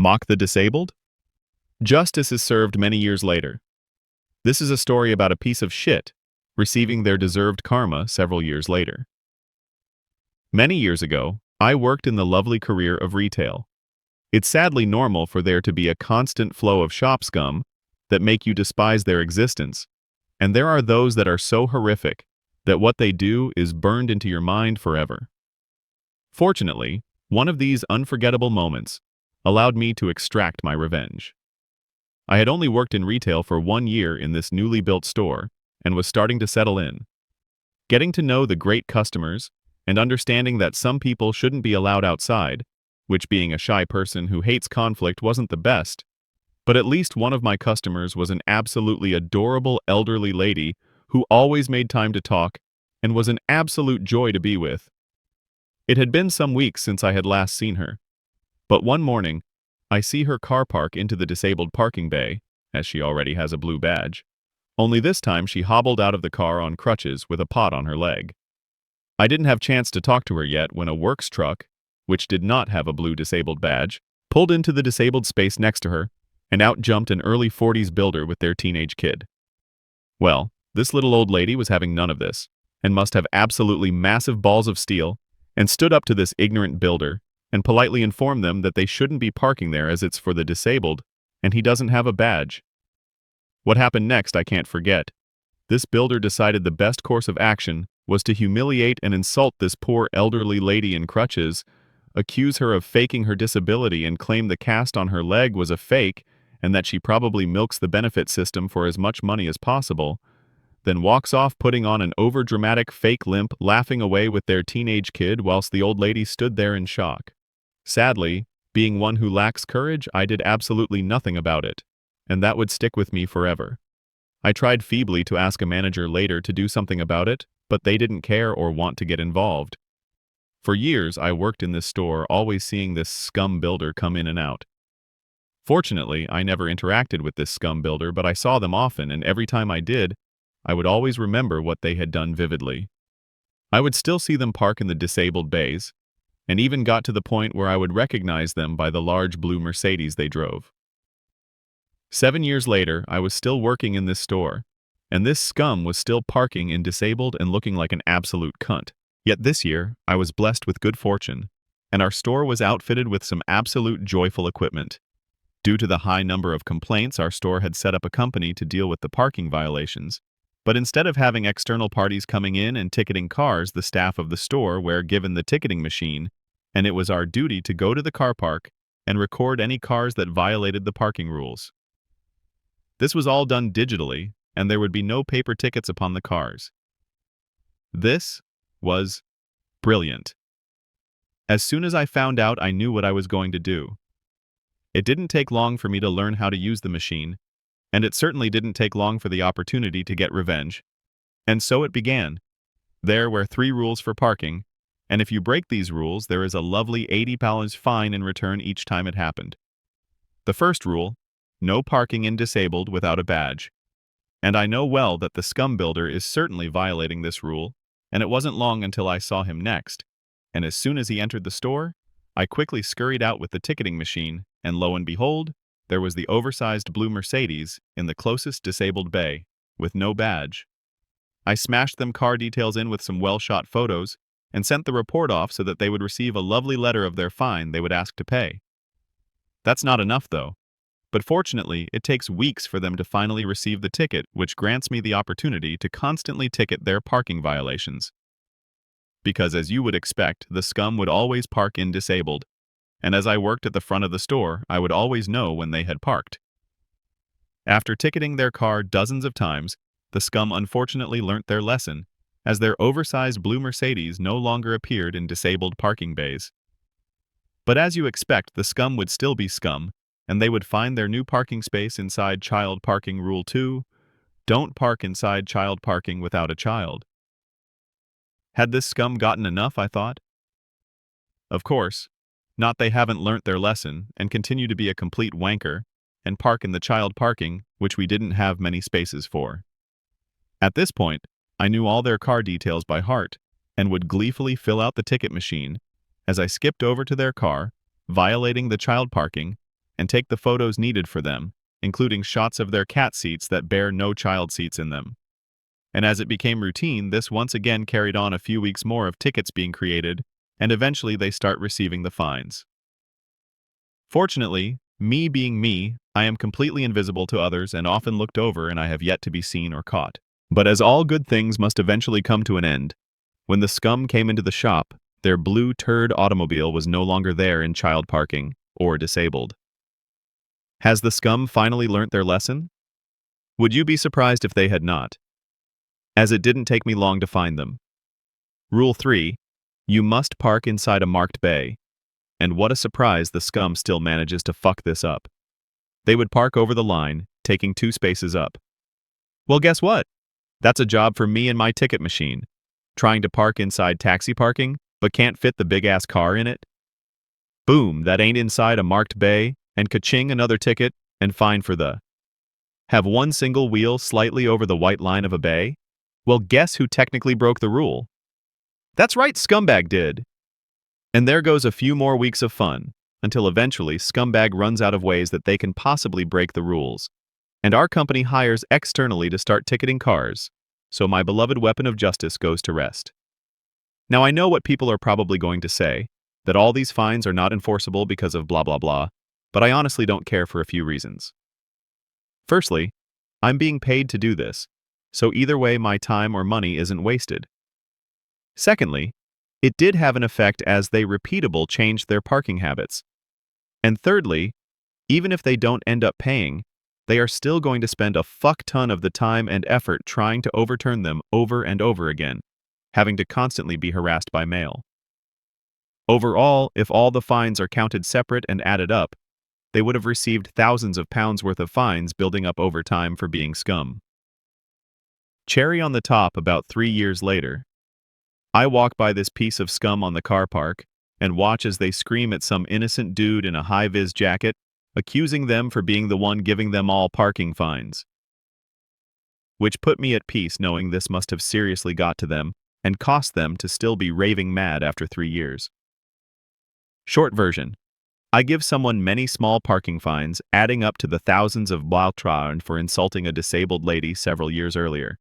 Mock the disabled? Justice is served many years later. This is a story about a piece of shit receiving their deserved karma several years later. Many years ago, I worked in the lovely career of retail. It's sadly normal for there to be a constant flow of shop scum that make you despise their existence, and there are those that are so horrific that what they do is burned into your mind forever. Fortunately, one of these unforgettable moments allowed me to extract my revenge. I had only worked in retail for 1 year in this newly built store and was starting to settle in. Getting to know the great customers and understanding that some people shouldn't be allowed outside, which being a shy person who hates conflict wasn't the best, but at least one of my customers was an absolutely adorable elderly lady who always made time to talk and was an absolute joy to be with. It had been some weeks since I had last seen her, but one morning, I see her car park into the disabled parking bay, as she already has a blue badge. Only this time she hobbled out of the car on crutches with a pot on her leg. I didn't have chance to talk to her yet when a works truck, which did not have a blue disabled badge, pulled into the disabled space next to her, and out jumped an early 40s builder with their teenage kid. Well, this little old lady was having none of this, and must have absolutely massive balls of steel, and stood up to this ignorant builder, and politely informed them that they shouldn't be parking there as it's for the disabled, and he doesn't have a badge. What happened next I can't forget. This builder decided the best course of action was to humiliate and insult this poor elderly lady in crutches, accuse her of faking her disability and claim the cast on her leg was a fake and that she probably milks the benefit system for as much money as possible, then walks off putting on an overdramatic fake limp, laughing away with their teenage kid whilst the old lady stood there in shock. Sadly, being one who lacks courage, I did absolutely nothing about it, and that would stick with me forever. I tried feebly to ask a manager later to do something about it, but they didn't care or want to get involved. For years, I worked in this store, always seeing this scum builder come in and out. Fortunately, I never interacted with this scum builder, but I saw them often, and every time I did, I would always remember what they had done vividly. I would still see them park in the disabled bays, and even got to the point where I would recognize them by the large blue Mercedes they drove. 7 years later, I was still working in this store, and this scum was still parking in disabled and looking like an absolute cunt. Yet this year, I was blessed with good fortune, and our store was outfitted with some absolute joyful equipment. Due to the high number of complaints, our store had set up a company to deal with the parking violations. But instead of having external parties coming in and ticketing cars, the staff of the store were given the ticketing machine, and it was our duty to go to the car park and record any cars that violated the parking rules. This was all done digitally, and there would be no paper tickets upon the cars. This was brilliant. As soon as I found out, I knew what I was going to do. It didn't take long for me to learn how to use the machine, and it certainly didn't take long for the opportunity to get revenge. And so it began. There were 3 rules for parking, and if you break these rules, there is a lovely $80 fine in return each time it happened. The first rule: no parking in disabled without a badge. And I know well that the scum builder is certainly violating this rule, and it wasn't long until I saw him next, and as soon as he entered the store, I quickly scurried out with the ticketing machine, and lo and behold, there was the oversized blue Mercedes in the closest disabled bay, with no badge. I smashed them car details in with some well-shot photos, and sent the report off so that they would receive a lovely letter of their fine they would ask to pay. That's not enough though, but fortunately it takes weeks for them to finally receive the ticket, which grants me the opportunity to constantly ticket their parking violations. Because as you would expect, the scum would always park in disabled, and as I worked at the front of the store, I would always know when they had parked. After ticketing their car dozens of times, the scum unfortunately learnt their lesson, as their oversized blue Mercedes no longer appeared in disabled parking bays. But as you expect, the scum would still be scum, and they would find their new parking space inside child parking rule 2, don't park inside child parking without a child. Had this scum gotten enough, I thought? Of course. Not they haven't learnt their lesson and continue to be a complete wanker and park in the child parking, which we didn't have many spaces for. At this point, I knew all their car details by heart and would gleefully fill out the ticket machine as I skipped over to their car, violating the child parking, and take the photos needed for them, including shots of their cat seats that bear no child seats in them. And as it became routine, this once again carried on a few weeks more of tickets being created, and eventually they start receiving the fines. Fortunately, me being me, I am completely invisible to others and often looked over, and I have yet to be seen or caught. But as all good things must eventually come to an end, when the scum came into the shop, their blue turd automobile was no longer there in child parking or disabled. Has the scum finally learnt their lesson? Would you be surprised if they had not? As it didn't take me long to find them. Rule 3. You must park inside a marked bay. And what a surprise, the scum still manages to fuck this up. They would park over the line, taking 2 spaces up. Well, guess what? That's a job for me and my ticket machine. Trying to park inside taxi parking, but can't fit the big-ass car in it? Boom, that ain't inside a marked bay, and ka-ching, another ticket, and fine for the have one single wheel slightly over the white line of a bay? Well, guess who technically broke the rule? That's right, Scumbag did. And there goes a few more weeks of fun, until eventually Scumbag runs out of ways that they can possibly break the rules. And our company hires externally to start ticketing cars, so my beloved weapon of justice goes to rest. Now I know what people are probably going to say, that all these fines are not enforceable because of blah blah blah, but I honestly don't care for a few reasons. Firstly, I'm being paid to do this, so either way my time or money isn't wasted. Secondly, it did have an effect as they repeatable changed their parking habits. And thirdly, even if they don't end up paying, they are still going to spend a fuck ton of the time and effort trying to overturn them over and over again, having to constantly be harassed by mail. Overall, if all the fines are counted separate and added up, they would have received thousands of pounds worth of fines building up over time for being scum. Cherry on the top, about 3 years later, I walk by this piece of scum on the car park and watch as they scream at some innocent dude in a high-vis jacket, accusing them for being the one giving them all parking fines. Which put me at peace knowing this must have seriously got to them and cost them to still be raving mad after 3 years. Short version. I give someone many small parking fines, adding up to the thousands of Baltran for insulting a disabled lady several years earlier.